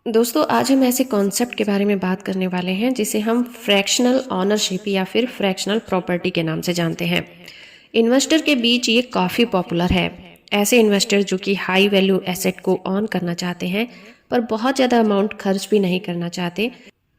दोस्तों आज हम ऐसे कॉन्सेप्ट के बारे में बात करने वाले हैं जिसे हम फ्रैक्शनल ऑनरशिप या फिर फ्रैक्शनल प्रॉपर्टी के नाम से जानते हैं। इन्वेस्टर के बीच ये काफ़ी पॉपुलर है। ऐसे इन्वेस्टर जो कि हाई वैल्यू एसेट को ऑन करना चाहते हैं पर बहुत ज़्यादा अमाउंट खर्च भी नहीं करना चाहते,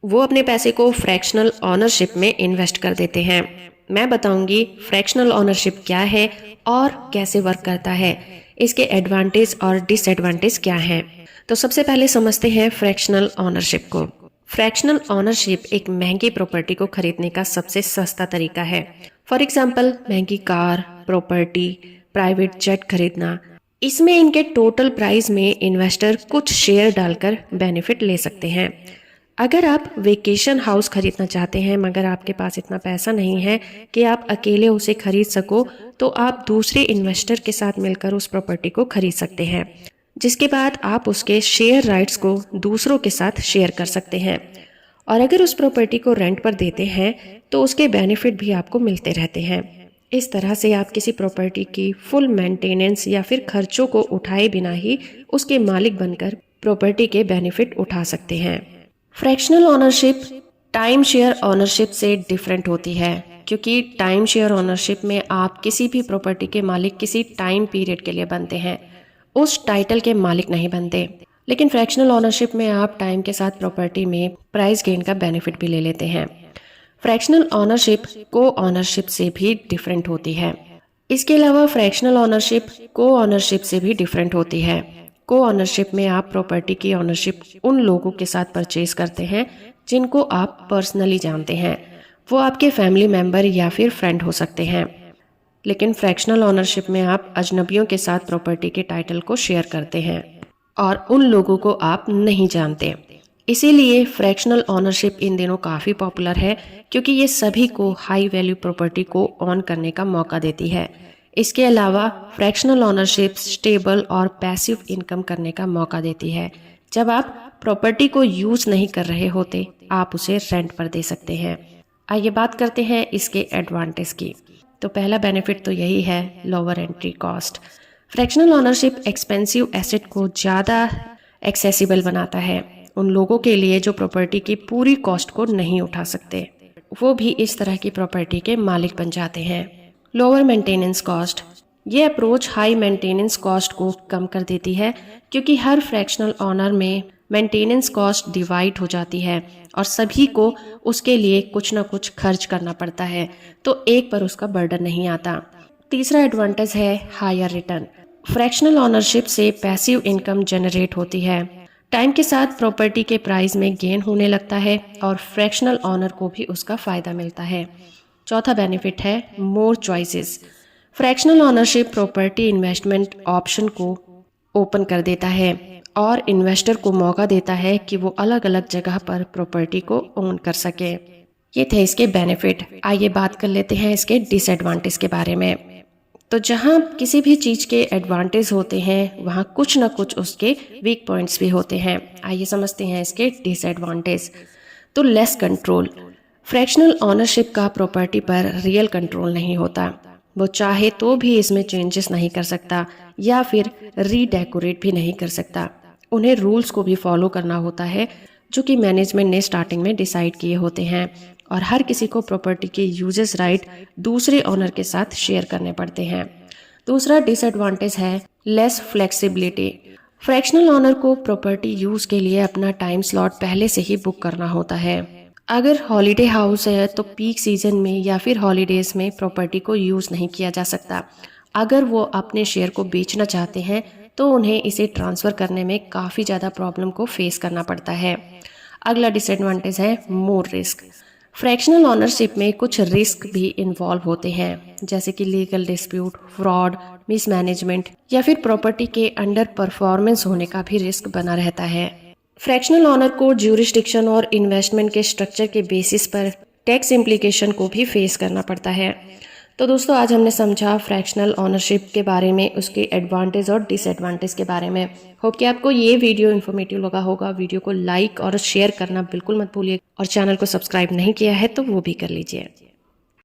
वो अपने पैसे को फ्रैक्शनल ऑनरशिप में इन्वेस्ट कर देते हैं। मैं बताऊंगी फ्रैक्शनल ऑनरशिप क्या है और कैसे वर्क करता है, इसके एडवांटेज और डिसएडवांटेज क्या हैं। तो सबसे पहले समझते हैं फ्रैक्शनल ऑनरशिप को। फ्रैक्शनल ऑनरशिप एक महंगी प्रॉपर्टी को खरीदने का सबसे सस्ता तरीका है। फॉर एग्जाम्पल महंगी कार, प्रॉपर्टी, प्राइवेट जेट खरीदना। इसमें इनके टोटल प्राइस में इन्वेस्टर कुछ शेयर डालकर बेनिफिट ले सकते हैं। अगर आप वेकेशन हाउस खरीदना चाहते हैं मगर आपके पास इतना पैसा नहीं है कि आप अकेले उसे खरीद सको, तो आप दूसरे इन्वेस्टर के साथ मिलकर उस प्रॉपर्टी को खरीद सकते हैं, जिसके बाद आप उसके शेयर राइट्स को दूसरों के साथ शेयर कर सकते हैं। और अगर उस प्रॉपर्टी को रेंट पर देते हैं तो उसके बेनिफिट भी आपको मिलते रहते हैं। इस तरह से आप किसी प्रॉपर्टी की फुल मेंटेनेंस या फिर खर्चों को उठाए बिना ही उसके मालिक बनकर प्रॉपर्टी के बेनिफिट उठा सकते हैं। Fractional ownership time share ownership से डिफरेंट होती है, क्योंकि टाइम शेयर ऑनरशिप में आप किसी भी प्रॉपर्टी के मालिक किसी टाइम पीरियड के लिए बनते हैं, उस टाइटल के मालिक नहीं बनते। लेकिन फ्रैक्शनल ऑनरशिप में आप टाइम के साथ प्रॉपर्टी में प्राइस गेन का बेनिफिट भी ले लेते हैं। फ्रैक्शनल ऑनरशिप को ऑनरशिप से भी डिफरेंट होती है। इसके अलावा फ्रैक्शनल ऑनरशिप को ऑनरशिप से भी डिफरेंट होती है। को ऑनरशिप में आप प्रॉपर्टी की ऑनरशिप उन लोगों के साथ परचेज करते हैं जिनको आप पर्सनली जानते हैं। वो आपके फैमिली मेंबर या फिर फ्रेंड हो सकते हैं। लेकिन फ्रैक्शनल ऑनरशिप में आप अजनबियों के साथ प्रॉपर्टी के टाइटल को शेयर करते हैं और उन लोगों को आप नहीं जानते। इसीलिए फ्रैक्शनल ऑनरशिप इन दिनों काफ़ी पॉपुलर है, क्योंकि ये सभी को हाई वैल्यू प्रॉपर्टी को ऑन करने का मौका देती है। इसके अलावा फ्रैक्शनल ऑनरशिप स्टेबल और पैसिव इनकम करने का मौका देती है। जब आप प्रॉपर्टी को यूज़ नहीं कर रहे होते, आप उसे रेंट पर दे सकते हैं। आइए बात करते हैं इसके एडवांटेज की। तो पहला बेनिफिट तो यही है, lower entry cost. Fractional ownership expensive asset को ज़्यादा एक्सेसिबल बनाता है उन लोगों के लिए जो प्रॉपर्टी की पूरी कॉस्ट को नहीं उठा सकते। वो भी इस तरह की प्रॉपर्टी के मालिक बन जाते हैं। लोअर मेंटेनेंस कॉस्ट, ये अप्रोच हाई मेंटेनेंस कॉस्ट को कम कर देती है, क्योंकि हर फ्रैक्शनल ऑनर में मेंटेनेंस कॉस्ट डिवाइड हो जाती है और सभी को उसके लिए कुछ ना कुछ खर्च करना पड़ता है, तो एक पर उसका बर्डन नहीं आता। तीसरा एडवांटेज है हायर रिटर्न। फ्रैक्शनल ऑनरशिप से पैसिव इनकम जनरेट होती है। टाइम के साथ प्रॉपर्टी के प्राइस में गेन होने लगता है और फ्रैक्शनल ऑनर को भी उसका फायदा मिलता है। चौथा बेनिफिट है मोर choices. Fractional ownership property investment option को ओपन कर देता है और इन्वेस्टर को मौका देता है कि वो अलग अलग जगह पर प्रॉपर्टी को ओन कर सके। ये थे इसके बेनिफिट। आइए बात कर लेते हैं इसके डिसएडवांटेज के बारे में। तो जहाँ किसी भी चीज़ के एडवांटेज होते हैं वहाँ कुछ ना कुछ उसके वीक पॉइंट्स भी होते हैं। आइए समझते हैं इसके डिसएडवांटेज। तो लेस कंट्रोल। फ्रैक्शनल ऑनरशिप का प्रॉपर्टी पर रियल कंट्रोल नहीं होता। वो चाहे तो भी इसमें चेंजेस नहीं कर सकता या फिर रीडेकोरेट भी नहीं कर सकता। उन्हें रूल्स को भी फॉलो करना होता है जो कि मैनेजमेंट ने स्टार्टिंग में डिसाइड किए होते हैं, और हर किसी को प्रॉपर्टी के यूजेस राइट दूसरे ओनर के साथ शेयर करने पड़ते हैं। दूसरा डिसएडवांटेज है लेस फ्लेक्सिबिलिटी। फ्रैक्शनल ओनर को प्रॉपर्टी यूज के लिए अपना टाइम स्लॉट पहले से ही बुक करना होता है। अगर हॉलीडे हाउस है तो पीक सीजन में या फिर हॉलीडेज में प्रॉपर्टी को यूज नहीं किया जा सकता। अगर वो अपने शेयर को बेचना चाहते हैं तो उन्हें इसे ट्रांसफर करने में काफ़ी ज़्यादा प्रॉब्लम को फेस करना पड़ता है। अगला डिसएडवांटेज है मोर रिस्क। फ्रैक्शनल ऑनरशिप में कुछ रिस्क भी इन्वॉल्व होते हैं, जैसे कि लीगल डिस्प्यूट, फ्रॉड, मिसमैनेजमेंट या फिर प्रॉपर्टी के अंडर परफॉर्मेंस होने का भी रिस्क बना रहता है। फ्रैक्शनल ऑनर को ज्यूरिसडिक्शन और इन्वेस्टमेंट के स्ट्रक्चर के बेसिस पर टैक्स इम्प्लीकेशन को भी फेस करना पड़ता है। तो दोस्तों आज हमने समझा फ्रैक्शनल ऑनरशिप के बारे में, उसके एडवांटेज और डिसएडवांटेज के बारे में। होप कि आपको ये वीडियो इन्फॉर्मेटिव लगा होगा। वीडियो को लाइक और शेयर करना बिल्कुल मत भूलिए, और चैनल को सब्सक्राइब नहीं किया है तो वो भी कर लीजिए।